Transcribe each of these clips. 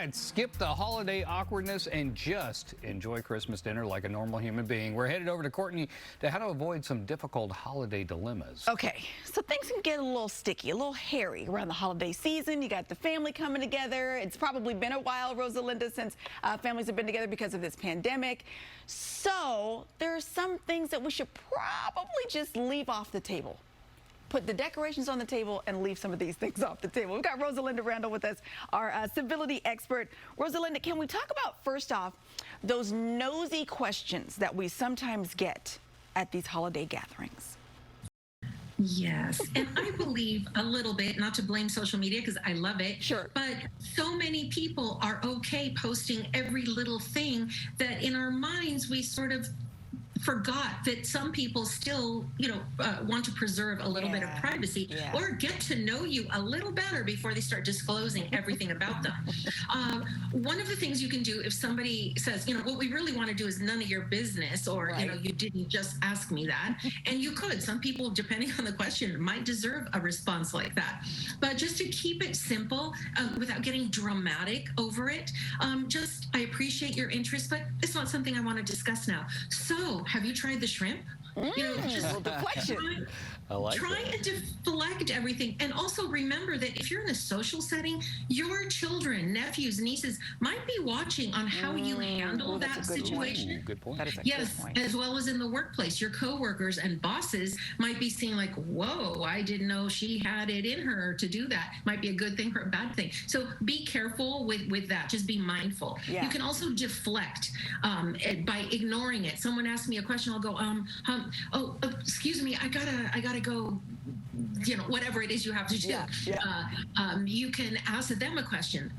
right, skip the holiday awkwardness and just enjoy Christmas dinner like a normal human being. We're headed over to Courtney to how to avoid some difficult holiday dilemmas. Okay, so things can get a little sticky, a little hairy around the holiday season. You got the family coming together. It's probably been a while, Rosalinda, since families have been together because of this pandemic. So there are some things that we should probably just leave off the table. Put the decorations on the table and leave some of these things off the table. We've got Rosalinda Randall with us, our civility expert. Rosalinda, can we talk about, first off, those nosy questions that we sometimes get at these holiday gatherings? Yes, and I believe a little bit, not to blame social media because I love it, sure, but so many people are okay posting every little thing that in our minds we sort of forgot that some people still, want to preserve a little bit of privacy or get to know you a little better before they start disclosing everything about them. One of the things you can do if somebody says, what we really want to do is none of your business, or, you didn't just ask me that. And you could. Some people, depending on the question, might deserve a response like that. But just to keep it simple, without getting dramatic over it, I appreciate your interest, but it's not something I want to discuss now. So, have you tried the shrimp? Deflection. Try and deflect everything. And also remember that if you're in a social setting, your children, nephews, nieces might be watching on how you handle that situation. Good point. That is a yes, good point. As well as in the workplace. Your coworkers and bosses might be seeing like, whoa, I didn't know she had it in her to do that. Might be a good thing or a bad thing. So be careful with that. Just be mindful. Yeah. You can also deflect by ignoring it. Someone asks me a question, I'll go, excuse me, I gotta go, whatever it is you have to do. You can ask them a question.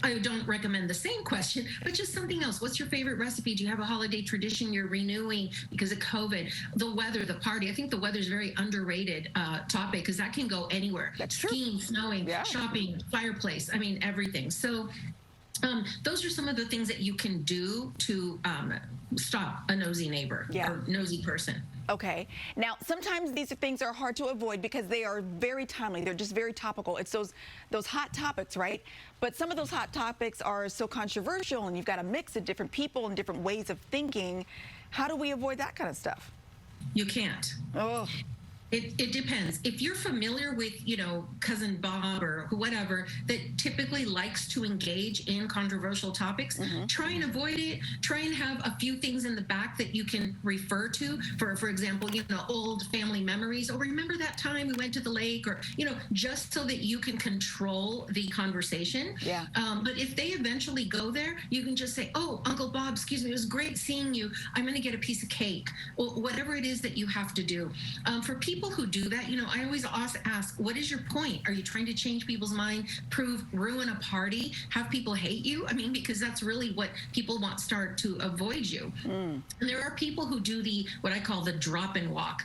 I don't recommend the same question, but just something else. What's your favorite recipe? Do you have a holiday tradition you're renewing because of COVID? The weather, the party. I think the weather is a very underrated topic because that can go anywhere. That's true. Skiing, snowing, shopping, fireplace. I mean, everything. So those are some of the things that you can do to stop a nosy neighbor or nosy person. Okay. Now, sometimes these things are hard to avoid because they are very timely. They're just very topical. It's those hot topics, right? But some of those hot topics are so controversial, and you've got a mix of different people and different ways of thinking. How do we avoid that kind of stuff? You can't. Oh. It depends. If you're familiar with, Cousin Bob or whatever that typically likes to engage in controversial topics, try and avoid it. Try and have a few things in the back that you can refer to. For example, old family memories. Or remember that time we went to the lake, or, just so that you can control the conversation. Yeah. But if they eventually go there, you can just say, oh, Uncle Bob, excuse me, it was great seeing you. I'm going to get a piece of cake, or whatever it is that you have to do. For people who do that, I always ask, what is your point? Are you trying to change people's mind, ruin a party, have people hate you? I mean, because that's really what people start to avoid you. And there are people who do what I call the drop and walk.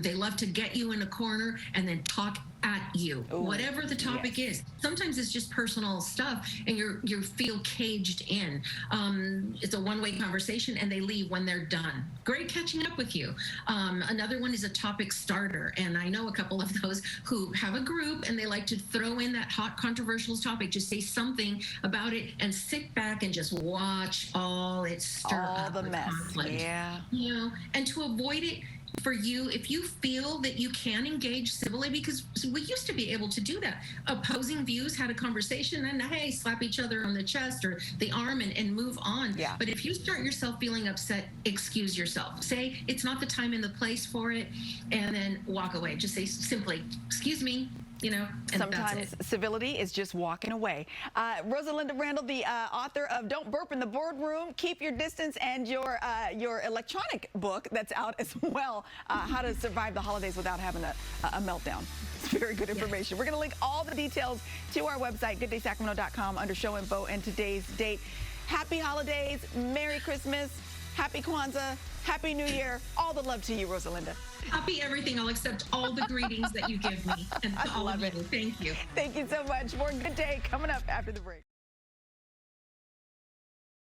They love to get you in a corner and then talk at you, whatever the topic is. Sometimes it's just personal stuff and you feel caged in. It's a one-way conversation and they leave when they're done. Great catching up with you. Another one is a topic starter, and I know a couple of those who have a group and they like to throw in that hot controversial topic, just say something about it and sit back and just watch all it stir up the mess. Conflict. Yeah. And to avoid it, for you, if you feel that you can engage civilly, because we used to be able to do that. Opposing views had a conversation and, hey, slap each other on the chest or the arm and move on. Yeah. But if you start yourself feeling upset, excuse yourself. Say, it's not the time and the place for it, and then walk away. Just say simply, excuse me. And sometimes civility is just walking away. Rosalinda Randall, the author of Don't Burp in the Boardroom, Keep Your Distance, and your electronic book that's out as well, How to Survive the Holidays Without Having a Meltdown. It's very good information. We're going to link all the details to our website, GoodDaySacramento.com, under show info and today's date. Happy holidays, Merry Christmas, Happy Kwanzaa, Happy New Year. All the love to you, Rosalinda. Happy everything. I'll accept all the greetings that you give me. And to all of you. Thank you. Thank you so much. More Good Day coming up after the break.